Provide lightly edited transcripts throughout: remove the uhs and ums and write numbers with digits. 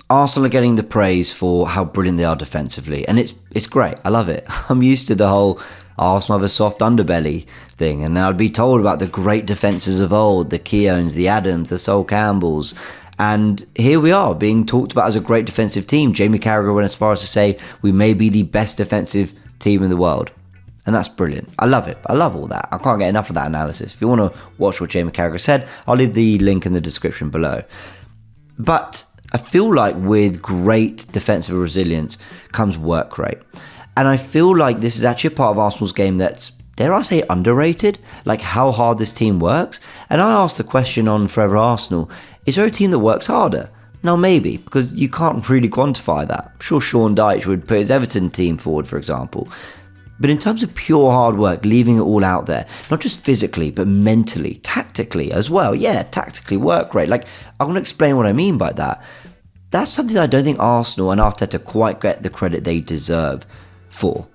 Arsenal are getting the praise for how brilliant they are defensively, and it's great. I love it. I'm used to the whole Arsenal have a soft underbelly thing, and I'd be told about the great defences of old, the Keowns, the Adams, the Sol Campbells, and here we are being talked about as a great defensive team. Jamie Carragher went as far as to say we may be the best defensive team in the world. And that's brilliant. I love it. I love all that. I can't get enough of that analysis. If you want to watch what Jamie Carragher said, I'll leave the link in the description below. But I feel like with great defensive resilience comes work rate. And I feel like this is actually a part of Arsenal's game that's, dare I say, underrated, like how hard this team works. And I asked the question on Forever Arsenal, is there a team that works harder? No, maybe, because you can't really quantify that. I'm sure Sean Dyche would put his Everton team forward, for example. But in terms of pure hard work, leaving it all out there, not just physically, but mentally, tactically as well. Yeah, tactically, work rate. Like, I want to explain what I mean by that. That's something that I don't think Arsenal and Arteta quite get the credit they deserve for.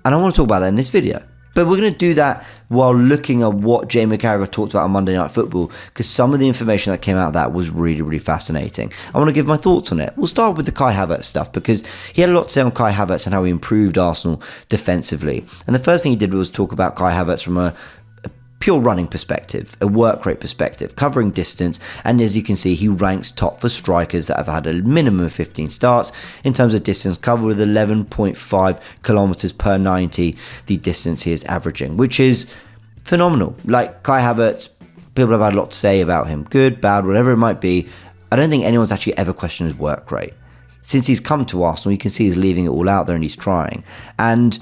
And I want to talk about that in this video. But we're going to do that while looking at what Jamie Carragher talked about on Monday Night Football, because some of the information that came out of that was really, really fascinating. I want to give my thoughts on it. We'll start with the Kai Havertz stuff, because he had a lot to say on Kai Havertz and how he improved Arsenal defensively. And the first thing he did was talk about Kai Havertz from a pure running perspective, a work rate perspective, covering distance, and as you can see, he ranks top for strikers that have had a minimum of 15 starts in terms of distance covered, with 11.5 kilometers per 90, the distance he is averaging, which is phenomenal. Like, Kai Havertz, people have had a lot to say about him, good, bad, whatever it might be. I don't think anyone's actually ever questioned his work rate. Since he's come to Arsenal, you can see he's leaving it all out there and he's trying. And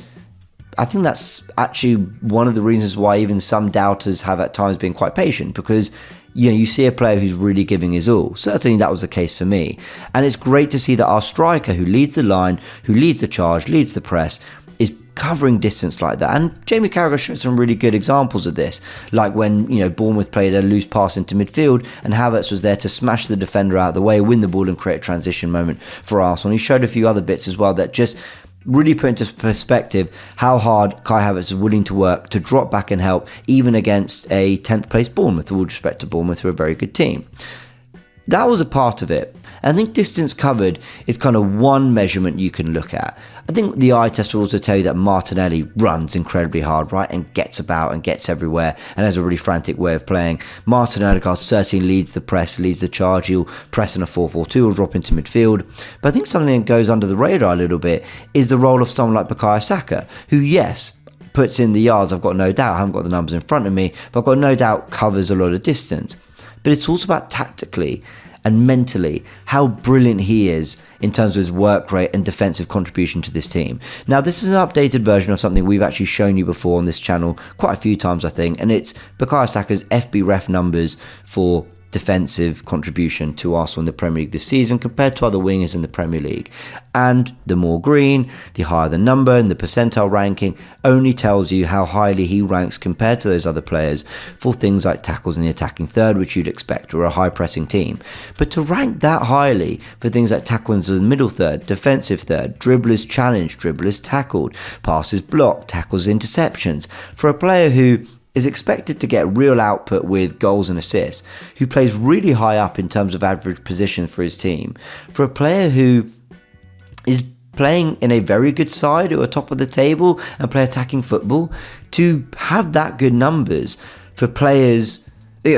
I think that's actually one of the reasons why even some doubters have at times been quite patient, because you see a player who's really giving his all. Certainly that was the case for me. And it's great to see that our striker, who leads the line, who leads the charge, leads the press, is covering distance like that. And Jamie Carragher showed some really good examples of this, like when Bournemouth played a loose pass into midfield and Havertz was there to smash the defender out of the way, win the ball and create a transition moment for Arsenal. And he showed a few other bits as well that just really put into perspective how hard Kai Havertz is willing to work to drop back and help, even against a 10th place Bournemouth, with all respect to Bournemouth, who are a very good team. That was a part of it. I think distance covered is kind of one measurement you can look at. I think the eye test will also tell you that Martinelli runs incredibly hard, right, and gets about and gets everywhere and has a really frantic way of playing. Martin Odegaard certainly leads the press, leads the charge. He'll press in a 4-4-2 or drop into midfield. But I think something that goes under the radar a little bit is the role of someone like Bukayo Saka, who, yes, puts in the yards, I've got no doubt. I haven't got the numbers in front of me, but I've got no doubt covers a lot of distance. But it's also about tactically and mentally how brilliant he is in terms of his work rate and defensive contribution to this team. Now, this is an updated version of something we've actually shown you before on this channel quite a few times, I think, and it's Bukayo Saka's FBref numbers for defensive contribution to Arsenal in the Premier League this season compared to other wingers in the Premier League. And the more green, the higher the number, and the percentile ranking only tells you how highly he ranks compared to those other players for things like tackles in the attacking third, which you'd expect we're a high pressing team. But to rank that highly for things like tackles in the middle third, defensive third, dribblers challenged, dribblers tackled, passes blocked, tackles interceptions, for a player who is expected to get real output with goals and assists, who plays really high up in terms of average position for his team, for a player who is playing in a very good side who are top of the table and play attacking football, to have that good numbers for players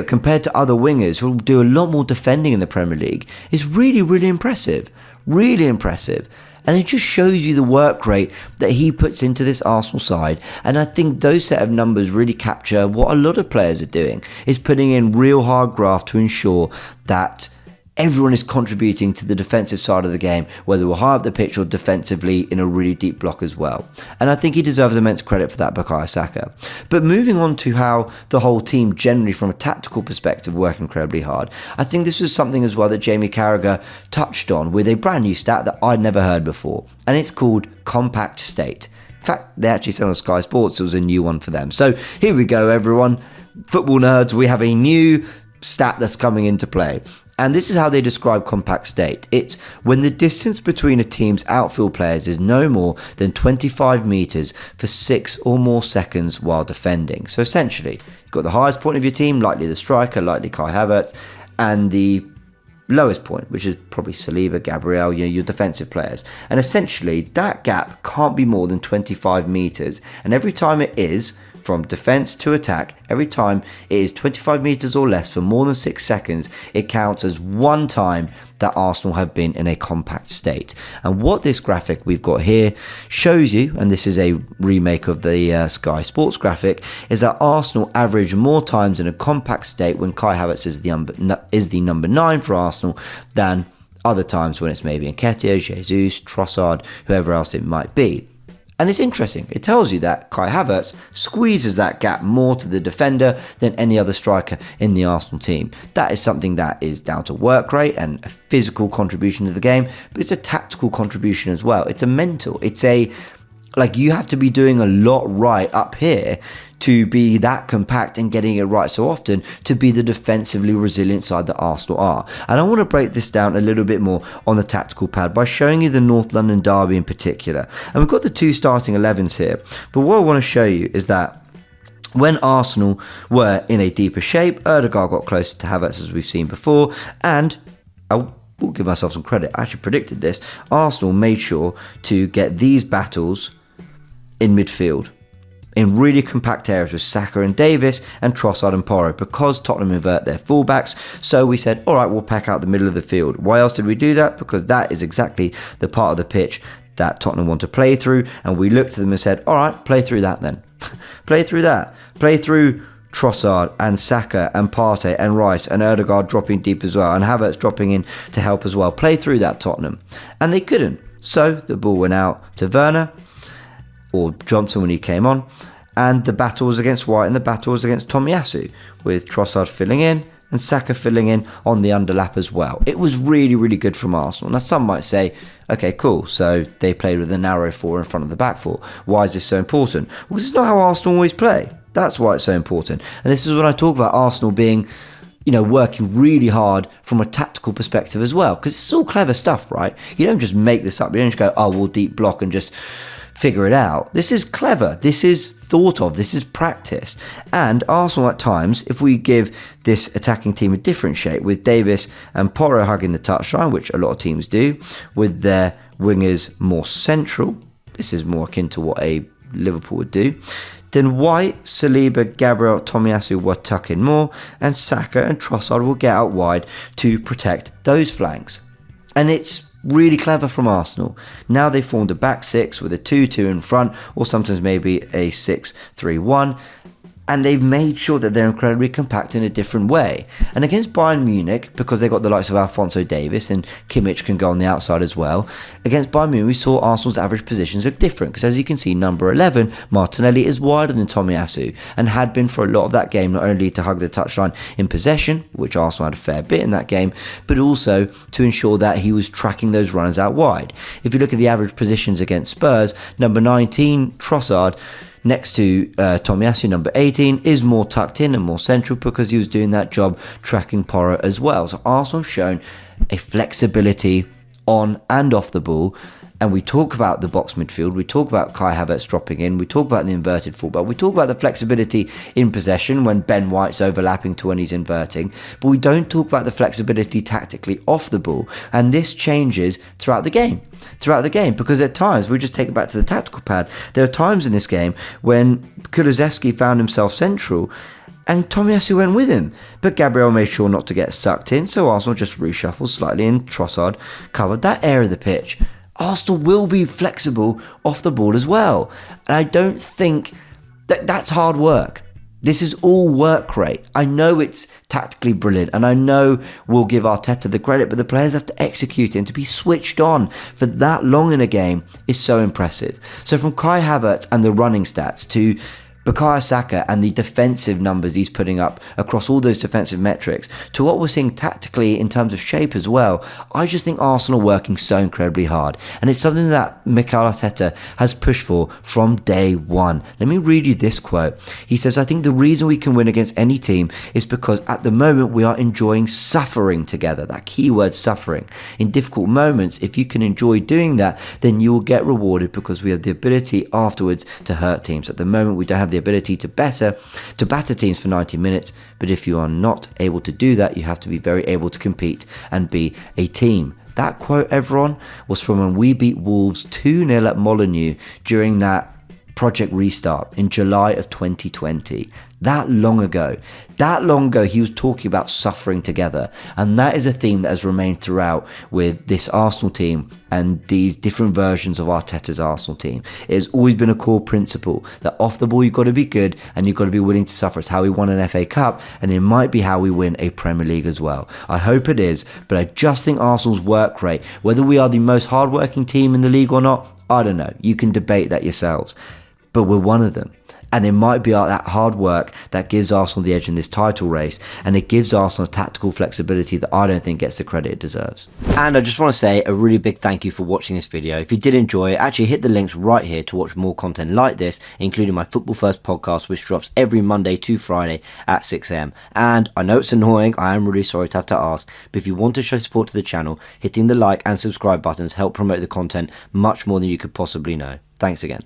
compared to other wingers who will do a lot more defending in the Premier League is really, really impressive. Really impressive. And it just shows you the work rate that he puts into this Arsenal side. And I think those set of numbers really capture what a lot of players are doing, is putting in real hard graft to ensure that everyone is contributing to the defensive side of the game, whether we're high up the pitch or defensively in a really deep block as well. And I think he deserves immense credit for that, Bukayo Saka. But moving on to how the whole team generally from a tactical perspective work incredibly hard, I think this is something as well that Jamie Carragher touched on with a brand new stat that I'd never heard before, and it's called compact state. In fact, they actually said on Sky Sports it was a new one for them. So here we go, everyone. Football nerds, we have a new stat that's coming into play. And this is how they describe compact state. It's when the distance between a team's outfield players is no more than 25 metres for 6 or more seconds while defending. So essentially, you've got the highest point of your team, likely the striker, likely Kai Havertz, and the lowest point, which is probably Saliba, Gabriel, your defensive players. And essentially, that gap can't be more than 25 metres. And every time it is, from defence to attack, every time it is 25 metres or less for more than 6 seconds, it counts as one time that Arsenal have been in a compact state. And what this graphic we've got here shows you, and this is a remake of the Sky Sports graphic, is that Arsenal average more times in a compact state when Kai Havertz is the number 9 for Arsenal than other times when it's maybe Nketiah, Jesus, Trossard, whoever else it might be. And it's interesting. It tells you that Kai Havertz squeezes that gap more to the defender than any other striker in the Arsenal team. That is something that is down to work rate and a physical contribution to the game, but it's a tactical contribution as well. It's a mental. It's you have to be doing a lot right up here to be that compact and getting it right so often to be the defensively resilient side that Arsenal are. And I want to break this down a little bit more on the tactical pad by showing you the North London derby in particular. And we've got the 2 starting 11s here. But what I want to show you is that when Arsenal were in a deeper shape, Ødegaard got closer to Havertz as we've seen before, and I will give myself some credit, I actually predicted this, Arsenal made sure to get these battles in midfield, in really compact areas with Saka and Davis and Trossard and Porro, because Tottenham invert their fullbacks. So we said, all right, we'll pack out the middle of the field. Why else did we do that? Because that is exactly the part of the pitch that Tottenham want to play through. And we looked at them and said, all right, play through that then. Play through that. Play through Trossard and Saka and Partey and Rice and Ødegaard dropping deep as well, and Havertz dropping in to help as well. Play through that, Tottenham. And they couldn't. So the ball went out to Werner, or Johnson when he came on, and the battle was against White and the battle was against Tomiyasu, with Trossard filling in and Saka filling in on the underlap as well. It was really, really good from Arsenal. Now some might say, okay, cool, so they played with a narrow 4 in front of the back 4. Why is this so important? Well, this is not how Arsenal always play. That's why it's so important. And this is when I talk about Arsenal being, working really hard from a tactical perspective as well, because it's all clever stuff, right? You don't just make this up. You don't just go, oh, we'll deep block and just figure it out. This is clever. This is thought of. This is practice. And Arsenal at times, if we give this attacking team a different shape, with Davis and Porro hugging the touchline, which a lot of teams do, with their wingers more central, this is more akin to what a Liverpool would do, then White, Saliba, Gabriel, Tomiyasu will tuck in more, and Saka and Trossard will get out wide to protect those flanks. And it's really clever from Arsenal. Now they formed a back 6 with a 2-2 in front, or sometimes maybe a 6-3-1, and they've made sure that they're incredibly compact in a different way. And against Bayern Munich, because they got the likes of Alphonso Davies and Kimmich can go on the outside as well, against Bayern Munich we saw Arsenal's average positions look different, because as you can see, number 11, Martinelli, is wider than Tomiyasu, and had been for a lot of that game, not only to hug the touchline in possession, which Arsenal had a fair bit in that game, but also to ensure that he was tracking those runners out wide. If you look at the average positions against Spurs, number 19, Trossard, next to Tomiyasu, number 18, is more tucked in and more central, because he was doing that job tracking Porro as well. So Arsenal have shown a flexibility on and off the ball. And we talk about the box midfield, we talk about Kai Havertz dropping in, we talk about the inverted fullback, we talk about the flexibility in possession when Ben White's overlapping to when he's inverting, but we don't talk about the flexibility tactically off the ball. And this changes throughout the game, because at times, we just take it back to the tactical pad, there are times in this game when Kulusevski found himself central and Tomiyasu went with him, but Gabriel made sure not to get sucked in, so Arsenal just reshuffled slightly and Trossard covered that area of the pitch. Arsenal will be flexible off the ball as well. And I don't think that's hard work. This is all work rate. I know it's tactically brilliant, and I know we'll give Arteta the credit, but the players have to execute it, and to be switched on for that long in a game is so impressive. So from Kai Havertz and the running stats to Bukayo Saka and the defensive numbers he's putting up across all those defensive metrics, to what we're seeing tactically in terms of shape as well, I just think Arsenal are working so incredibly hard. And it's something that Mikel Arteta has pushed for from day one. Let me read you this quote. He says, I think the reason we can win against any team is because at the moment we are enjoying suffering together. That keyword, suffering. In difficult moments, if you can enjoy doing that, then you will get rewarded, because we have the ability afterwards to hurt teams. At the moment we don't have the ability to batter teams for 90 minutes, but if you are not able to do that, you have to be very able to compete and be a team. That quote, everyone, was from when we beat Wolves 2-0 at Molineux during that Project Restart in July of 2020. That long ago, he was talking about suffering together. And that is a theme that has remained throughout with this Arsenal team and these different versions of Arteta's Arsenal team. It has always been a core principle that off the ball, you've got to be good and you've got to be willing to suffer. It's how we won an FA Cup, and it might be how we win a Premier League as well. I hope it is, but I just think Arsenal's work rate, whether we are the most hardworking team in the league or not, I don't know. You can debate that yourselves. But we're one of them. And it might be that hard work that gives Arsenal the edge in this title race, and it gives Arsenal a tactical flexibility that I don't think gets the credit it deserves. And I just want to say a really big thank you for watching this video. If you did enjoy it, actually hit the links right here to watch more content like this, including my Football First podcast, which drops every Monday to Friday at 6 AM. And I know it's annoying, I am really sorry to have to ask, but if you want to show support to the channel, hitting the like and subscribe buttons help promote the content much more than you could possibly know. Thanks again.